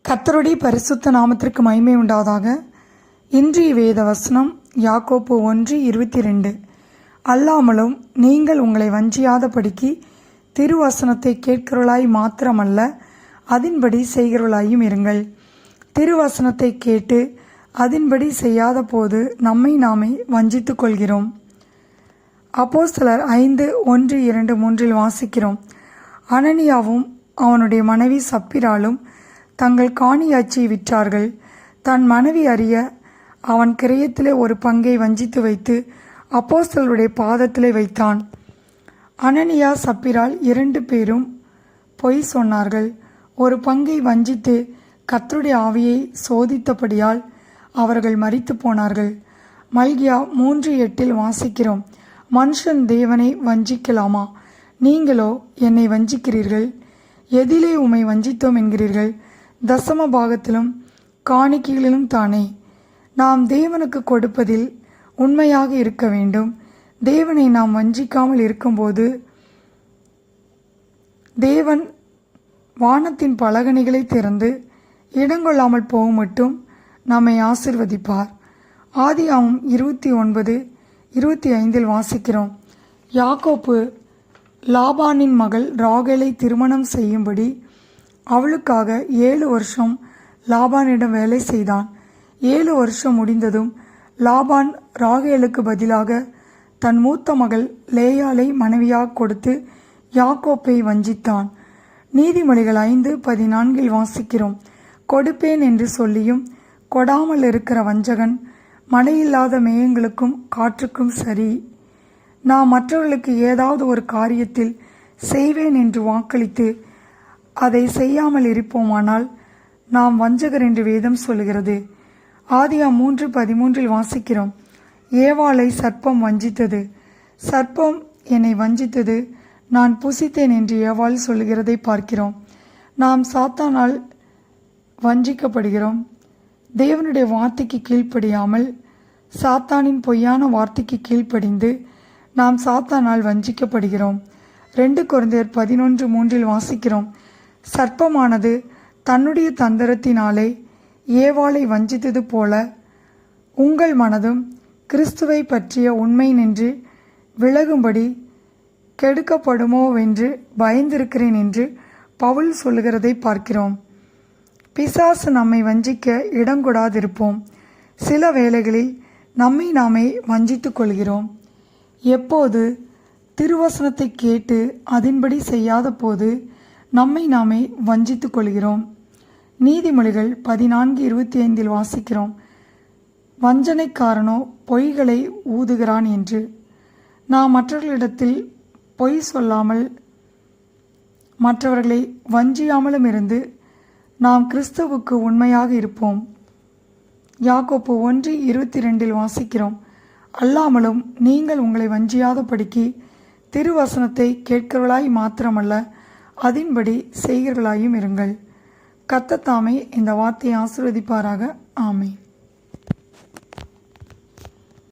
கர்த்தருடைய பரிசுத்த நாமத்திற்கு மகிமை உண்டாவதாக. இன்றைய வேத வசனம் யாக்கோப்பு 1:22. அல்லாமலும் நீங்கள் உங்களை வஞ்சியாதபடிக்கு திருவசனத்தை கேட்கிறவர்களாய் மாத்திரமல்ல, அதின்படி செய்கிறவர்களாயும் இருங்கள். திருவசனத்தை கேட்டு அதின்படி செய்யாத போது நம்மை நாமே வஞ்சித்துக் கொள்கிறோம். அப்போஸ்தலர் 5:1-2-3 வாசிக்கிறோம். அனனியாவும் அவனுடைய மனைவி சப்பிராலும் தங்கள் காணியாட்சியை விற்றார்கள். தன் மனைவி அறிய அவன் கிரயத்திலே ஒரு பங்கை வஞ்சித்து வைத்து அப்போஸ்தலருடைய பாதத்திலே வைத்தான். அனனியா சப்பிரால் 2 பேரும் பொய் சொன்னார்கள். ஒரு பங்கை வஞ்சித்து கர்த்தருடைய ஆவியை சோதித்தபடியால் அவர்கள் மரித்து போனார்கள். மல்கியா 3:8 வாசிக்கிறோம். மனுஷன் தேவனை வஞ்சிக்கலாமா? நீங்களோ என்னை வஞ்சிக்கிறீர்கள். எதிலே உம்மை வஞ்சித்தோம் என்கிறீர்கள்? தசம பாகத்திலும் காணிக்கைகளிலும் தானே. நாம் தேவனுக்கு கொடுப்பதில் உண்மையாக இருக்க வேண்டும். தேவனை நாம் வஞ்சிக்காமல் இருக்கும்போது தேவன் வானத்தின் பலகணிகளை திறந்து இடங்கொள்ளாமல் போகும் மட்டும் நம்மை ஆசிர்வதிப்பார். ஆதியாகமம் 29:25 வாசிக்கிறோம். யாக்கோப்பு லாபானின் மகள் ராகேலை திருமணம் செய்யும்படி அவளுக்காக 7 வருஷம் லாபானிடம் வேலை செய்தான். 7 வருஷம் முடிந்ததும் லாபான் ராகேலுக்கு பதிலாக தன் மூத்த மகள் லேயாளை மனைவியாக கொடுத்து யாக்கோப்பை வஞ்சித்தான். நீதிமொழிகள் 5:14 வாசிக்கிறோம். கொடுப்பேன் என்று சொல்லியும் கொடாமல் இருக்கிற வஞ்சகன் மழையில்லாத மேகங்களுக்கும் காற்றுக்கும் சரி. நாம் மற்றவர்களுக்கு ஏதாவது ஒரு காரியத்தில் செய்வேன் என்று வாக்களித்து அதை செய்யாமல் இருப்போமானால் நாம் வஞ்சகர் என்று வேதம் சொல்கிறது. ஆதியாகமம் 3:13 வாசிக்கிறோம். ஏவாளை சர்ப்பம் வஞ்சித்தது. சர்ப்பம் என்னை வஞ்சித்தது, நான் புசித்தேன் என்று ஏவாள் சொல்லுகிறதை பார்க்கிறோம். நாம் சாத்தானால் வஞ்சிக்கப்படுகிறோம். தேவனுடைய வார்த்தைக்கு கீழ்ப்படியாமல் சாத்தானின் பொய்யான வார்த்தைக்கு கீழ்ப்படிந்து நாம் சாத்தானால் வஞ்சிக்கப்படுகிறோம். 2 கொரிந்தியர் 11:3 வாசிக்கிறோம். சர்ப்பமானது தன்னுடைய தந்திரத்தினாலே ஏவாளை வஞ்சித்தது போல உங்கள் மனதும் கிறிஸ்துவை பற்றிய உண்மை நின்று விலகும்படி கெடுக்கப்படுமோவென்று பயந்திருக்கிறேன் என்று பவுல் சொல்லுகிறதை பார்க்கிறோம். பிசாசு நம்மை வஞ்சிக்க இடங்கொடாதிருப்போம். சில வேளைகளில் நம்மை நாமே வஞ்சித்து கொள்கிறோம். எப்போது திருவசனத்தை கேட்டு அதின்படி செய்யாத போது நம்மை நாமே வஞ்சித்து கொள்கிறோம். நீதிமொழிகள் 14:25 வாசிக்கிறோம். வஞ்சனைக்காரனோ பொய்களை ஊதுகிறான் என்று. நாம் மற்றவர்களிடத்தில் பொய் சொல்லாமல் மற்றவர்களை வஞ்சியாமலும் இருந்து நாம் கிறிஸ்துவுக்கு உண்மையாக இருப்போம். யாக்கோப்பு 1:22 வாசிக்கிறோம். அல்லாமலும் நீங்கள் உங்களை வஞ்சியாதபடிக்கு திருவசனத்தை கேட்கிறவர்களாய் மாத்திரமல்ல, அதின்படி செய்கிறவர்களாயும் இருங்கள். கர்த்தர் தாமே இந்த வார்த்தையை ஆசீர்வதிப்பாராக. ஆமென்.